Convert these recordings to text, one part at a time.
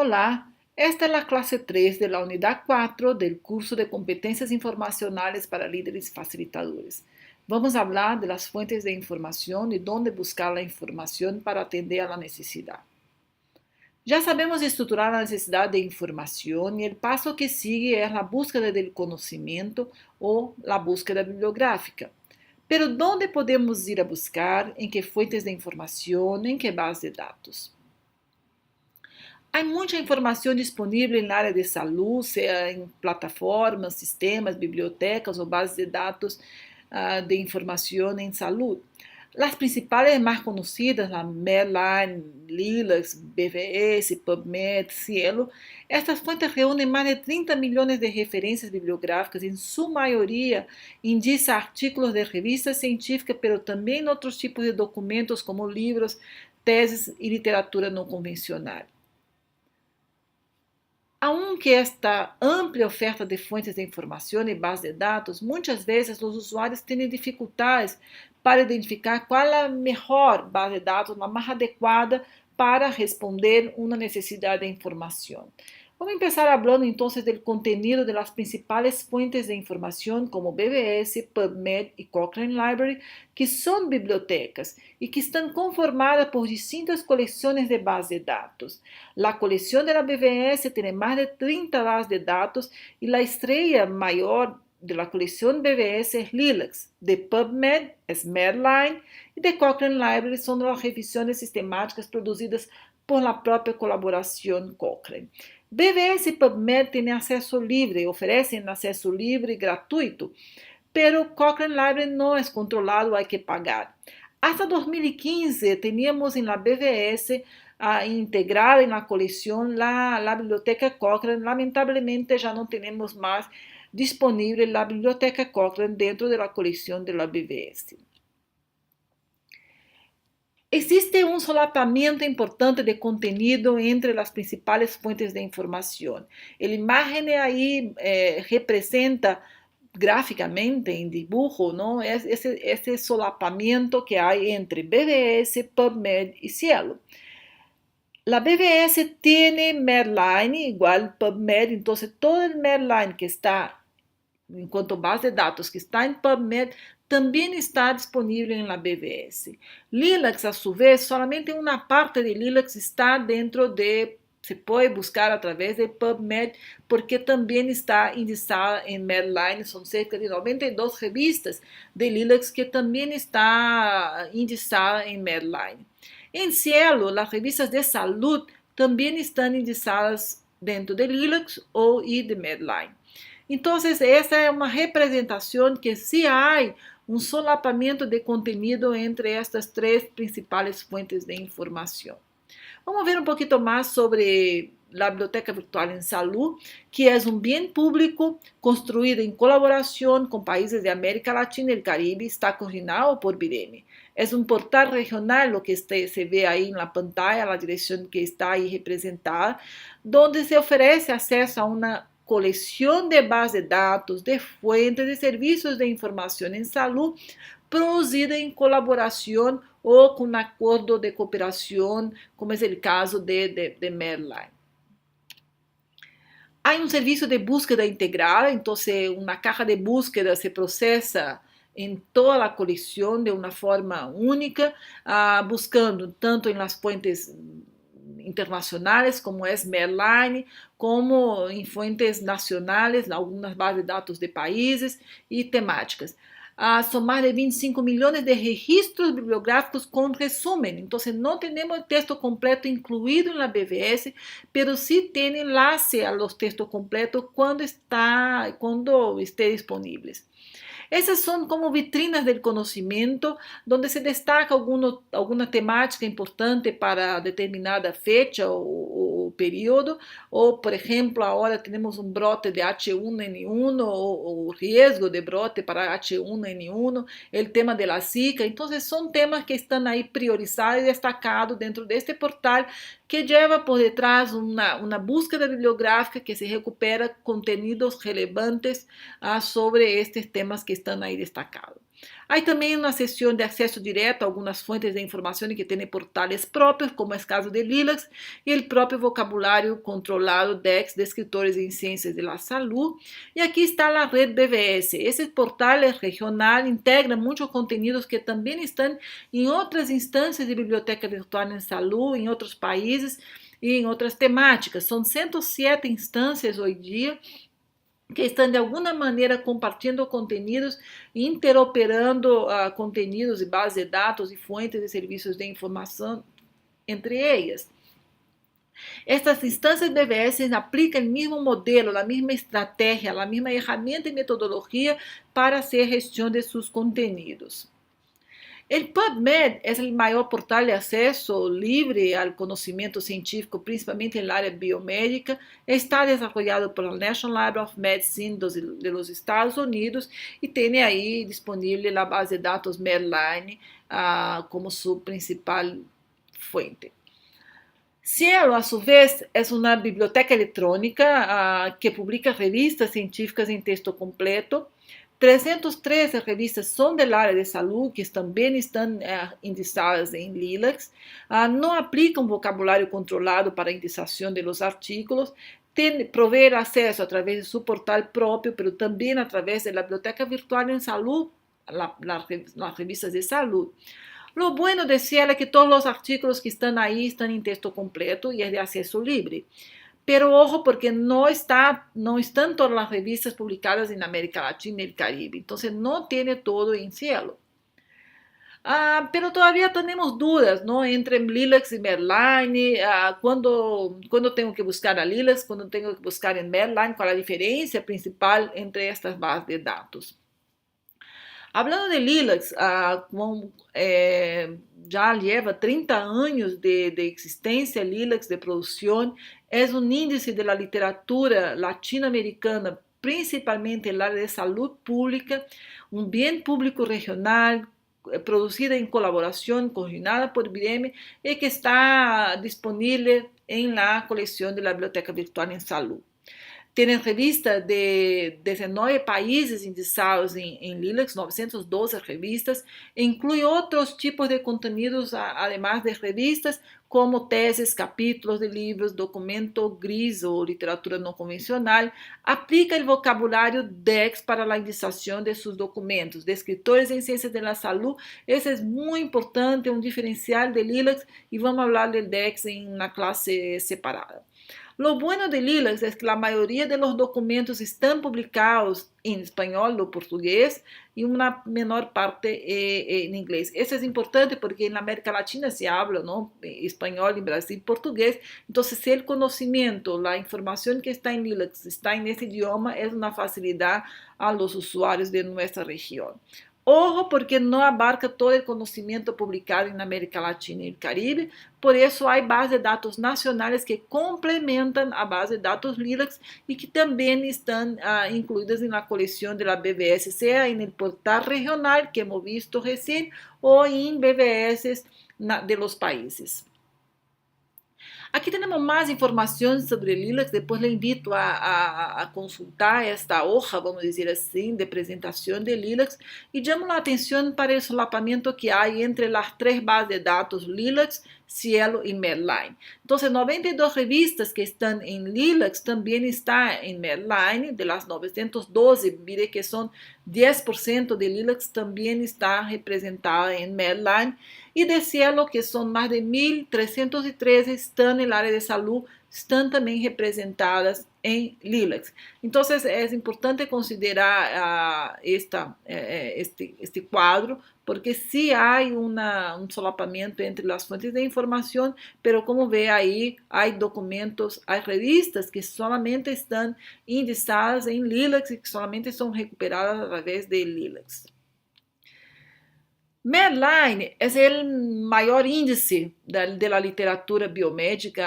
Hola, esta es la clase 3 de la unidad 4 del curso de competencias informacionales para líderes facilitadores. Vamos a hablar de las fuentes de información y dónde buscar la información para atender a la necesidad. Ya sabemos estructurar la necesidad de información y el paso que sigue es la búsqueda del conocimiento o la búsqueda bibliográfica. Pero ¿dónde podemos ir a buscar? ¿En qué fuentes de información? ¿En qué base de datos? Há muita informação disponível na área de saúde, seja em plataformas, sistemas, bibliotecas ou bases de dados de informação em saúde. As principais mais conhecidas, a Medline, Lilacs, BVS, PubMed, Cielo, estas fontes reúnem mais de 30 milhões de referências bibliográficas, em sua maioria indicam artículos de revistas científicas, mas também outros tipos de documentos como livros, teses e literatura não convencional. Aunque esta ampla oferta de fontes de informação e bases de dados, muitas vezes os usuários têm dificuldades para identificar qual é a melhor base de dados, a mais adequada para responder uma necessidade de informação. Vamos começar falando então do conteúdo das principais fontes de informação como BBS, PubMed e Cochrane Library, que são bibliotecas e que estão conformadas por distintas coleções de bases de dados. A coleção da BBS tem mais de 30 bases de dados e a estrela maior da coleção BBS é Lilacs, de PubMed é Medline e de Cochrane Library são as revisões sistemáticas produzidas por la própria colaboração Cochrane. BBS e PubMed têm acesso livre, oferecem acesso livre e gratuito, pero Cochrane Library não é controlado, há que pagar. Hasta 2015, tínhamos na BBS integrada na coleção a biblioteca Cochrane. Lamentablemente, já não temos mais disponível a biblioteca Cochrane dentro da coleção da BBS. Existe um solapamento importante de conteúdo entre as principais fontes de informação. A imagem aí representa graficamente, em dibujo, não? Esse solapamento que há entre BBS, PubMed e Cielo. A BBS tem Medline igual PubMed, então todo o Medline que está, enquanto base de dados que está em PubMed, também está disponível na BBS. Lilacs, a sua vez, somente uma parte de Lilacs está dentro de, se pode buscar através de PubMed, porque também está indexada em Medline, são cerca de 92 revistas de Lilacs que também está indexada em Medline. Em Cielo, as revistas de saúde também estão indexadas dentro de Lilacs ou de Medline. Então, essa é uma representação que se há solapamento de conteúdo entre estas três principais fontes de informação. Vamos ver um pouquinho mais sobre a Biblioteca Virtual em Saúde, que é um bem público construído em colaboração com países de América Latina e Caribe, está coordenado por BIREME. É um portal regional, o que se vê aí na pantalla, a direção que está aí representada, onde se oferece acesso a uma coleção de bases de dados, de fuentes, de serviços de informação em saúde, produzida em colaboração ou com acordo de cooperação, como é o caso de Medline. Há um serviço de búsqueda integrada, então uma caja de búsqueda se processa em toda a coleção de uma forma única, buscando tanto em las fuentes internacionais, como é Medline, como em fontes nacionais, algumas bases de dados de países e temáticas. São mais de 25 milhões de registros bibliográficos com resumo. Então, não temos texto completo incluído na BBS, mas sim tem enlace a los textos completos quando esteja disponíveis. Essas são como vitrinas do conhecimento, onde se destaca alguma temática importante para determinada fecha ou período, ou, por exemplo, agora temos um brote de H1N1, ou o risco de brote para H1N1, o tema da Zika. Então, são temas que estão aí priorizados e destacados dentro deste portal, que leva por detrás uma búsqueda bibliográfica que se recupera conteúdos relevantes sobre estes temas que estão aí destacados. Há também uma seção de acesso direto a algumas fontes de informação que têm portais próprios, como é o caso de Lilacs, e o próprio vocabulário controlado DEX de escritores em ciências da saúde. E aqui está a rede BVS. Esse portal regional integra muitos conteúdos que também estão em outras instâncias de biblioteca virtual em saúde, em outros países e em outras temáticas. São 107 instâncias hoje em dia que estão de alguma maneira compartilhando conteúdos, interoperando conteúdos e bases de dados e fontes de serviços de informação entre elas. Estas instâncias BVS aplicam o mesmo modelo, a mesma estratégia, a mesma ferramenta e metodologia para hacer gestão de seus conteúdos. O PubMed é o maior portal de acesso livre ao conhecimento científico, principalmente na área biomédica. Está desenvolvido pela National Library of Medicine dos Estados Unidos e tem aí disponível a base de dados Medline como sua principal fonte. Cielo, a sua vez, é uma biblioteca eletrônica que publica revistas científicas em texto completo. 313 revistas são da área de saúde, que também estão indicadas em Lilacs. Não aplicam vocabulário controlado para a indicação dos artigos. Provê acesso através de seu portal próprio, mas também através da biblioteca virtual em saúde, nas revistas de saúde. Lo bueno de Cielo é que todos os artigos que estão aí estão em texto completo e é de acesso livre. Pero ojo, porque no están todas las revistas publicadas en América Latina y el Caribe. Entonces, no tiene todo en Cielo. Pero todavía tenemos dudas, ¿no? Entre Lilacs y Medline, cuando tengo que buscar a Lilacs, cuando tengo que buscar en Medline, ¿cuál es la diferencia principal entre estas bases de datos? Hablando de Lilacs, já leva 30 anos de existência, Lilacs de produção, é um índice da literatura latino-americana, principalmente na área de saúde pública, um bem público regional, producida em colaboração, coordenada por IBM, e que está disponível em la coleção da Biblioteca Virtual em Saúde. Tem revistas de 19 países indicados em Lilacs, 912 revistas, inclui outros tipos de conteúdos, además de revistas, como teses, capítulos de livros, documento gris ou literatura não convencional. Aplica o vocabulário DEX para a indicação de seus documentos. De escritores em ciências da saúde, esse é muito importante, um diferencial de Lilacs, e vamos falar do DEX em uma classe separada. Lo bueno de Lilacs es que la mayoría de los documentos están publicados en español o portugués y una menor parte en inglés. Eso es importante porque en América Latina se habla, ¿no?, español, en Brasil portugués. Entonces, si el conocimiento, la información que está en Lilacs está en ese idioma, es una facilidad a los usuarios de nuestra región. Ojo, porque não abarca todo o conhecimento publicado na América Latina e Caribe, por isso há bases de dados nacionais que complementam a base de dados Lilacs e que também estão incluídas na coleção da BVS, seja no portal regional, que hemos visto recém, ou em BVS de los países. Aqui temos mais informações sobre Lilacs, depois lhe invito a consultar esta hoja, vamos dizer assim, de apresentação de Lilacs, e chamo a atenção para o solapamento que há entre as três bases de dados Lilacs, Cielo e Medline. Então, 92 revistas que estão em Lilacs também estão em Medline, de las 912, mire que são 10% de Lilacs também está representada em Medline, e de Cielo, que são mais de 1.313, estão na área de saúde, estão também representadas em Lilacs. Então, é importante considerar este quadro, porque sí hay un solapamiento entre as fontes de informação, pero como vê aí, há documentos, há revistas que solamente estão indicadas em Lilacs e que solamente são recuperadas através de Lilacs. Medline é o maior índice da literatura biomédica,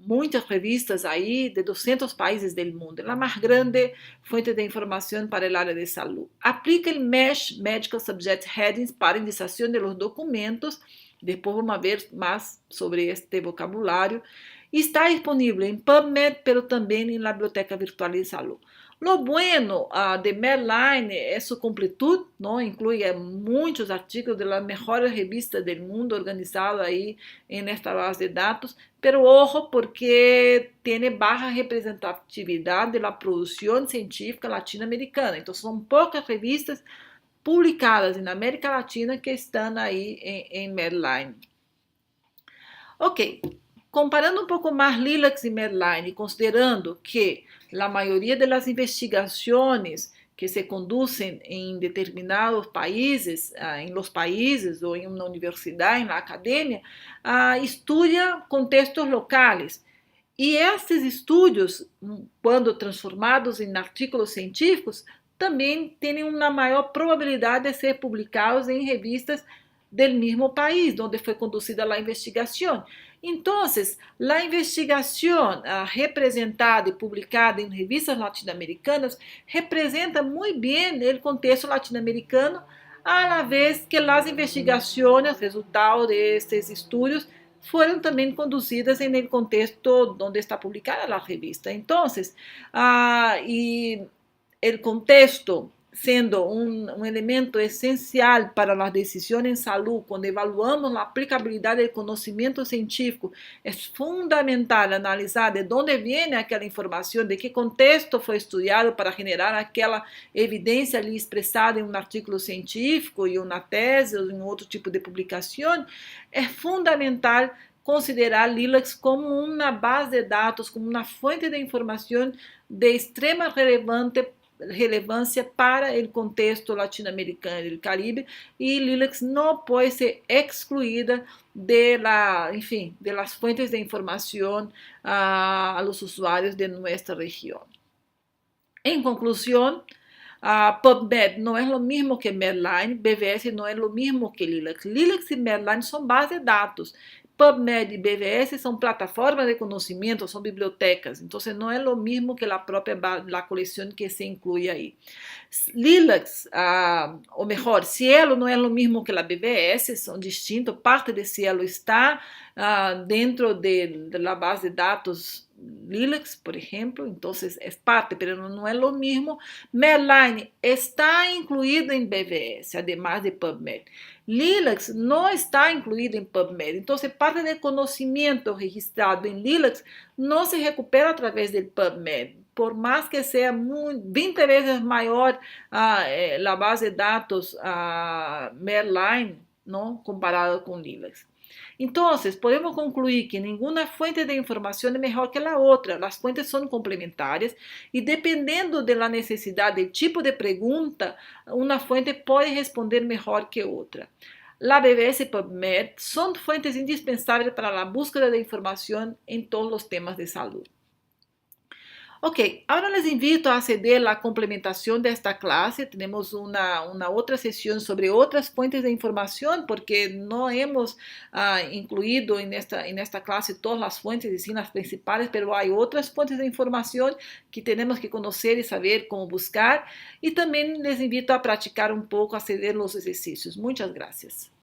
muitas revistas aí de 200 países del mundo. É a mais grande fuente de informação para a área de saúde. Aplica o MESH, Medical Subject Headings, para indicação de los documentos. Depois vamos ver mais sobre este vocabulário. Está disponível em PubMed, pero também na Biblioteca Virtual de Saúde. Lo bueno de Medline é sua completude, ¿no? Inclui muitos artigos de las mejores revistas del mundo organizados aí en esta base de dados, pero ojo porque tiene baja representatividad de la producción científica latino-americana. Então, são poucas revistas publicadas na América Latina que estão aí em Medline. Ok. Comparando um pouco mais Lilacs e Medline, considerando que a maioria das investigações que se conduzem em determinados países, em los países ou em uma universidade, na academia, estuda contextos locais. E esses estudos, quando transformados em artigos científicos, também têm uma maior probabilidade de ser publicados em revistas del mesmo país onde foi conduzida a investigação. Então, a investigação representada e publicada em revistas latino-americanas representa muito bem o contexto latino-americano, a la vez que as investigações, resultados destes estudos, foram também conduzidas em el contexto onde está publicada a revista. Então, e o contexto sendo um elemento essencial para as decisões em saúde, quando evaluamos a aplicabilidade do conhecimento científico, é fundamental analisar de onde vem aquela informação, de que contexto foi estudado para generar aquela evidência ali expressada em um artigo científico, em uma tese ou em outro tipo de publicação. É fundamental considerar Lilacs como uma base de dados, como uma fonte de informação de extrema relevância para o contexto latino-americano e do Caribe, e Lilacs não pode ser excluída de las fuentes de informação a los usuários de nossa região. Em conclusão, PubMed não é o mesmo que Medline, BVS não é o mesmo que Lilacs. Lilacs e Medline são bases de dados. PubMed e BVS são plataformas de conhecimento, são bibliotecas, então não é o mesmo que a própria coleção que se inclui aí. Lilacs, ou melhor, Cielo não é o mesmo que a BVS, são distintos, parte de Cielo está dentro da base de dados Lilacs, por exemplo, então é parte, mas não é o mesmo. Medline está incluído em BVS, además de PubMed. Lilacs não está incluído em PubMed, então parte do conhecimento registrado em Lilacs não se recupera através do PubMed, por mais que seja 20 vezes maior a base de dados Medline, não, comparado com Lilacs. Então, podemos concluir que nenhuma fonte de informação é melhor que a outra. As fontes são complementares e, dependendo da necessidade, do tipo de pergunta, uma fonte pode responder melhor que outra. A BVS e PubMed são fontes indispensáveis para a búsqueda de informação em todos os temas de saúde. Ok, agora les invito a aceder à complementação desta classe. Temos uma outra sessão sobre outras fontes de informação, porque não hemos incluído nesta classe todas as fontes, e sim as principais, mas há outras fontes de informação que temos que conhecer e saber como buscar. E também les invito a praticar um pouco, a aceder aos exercícios. Muitas graças.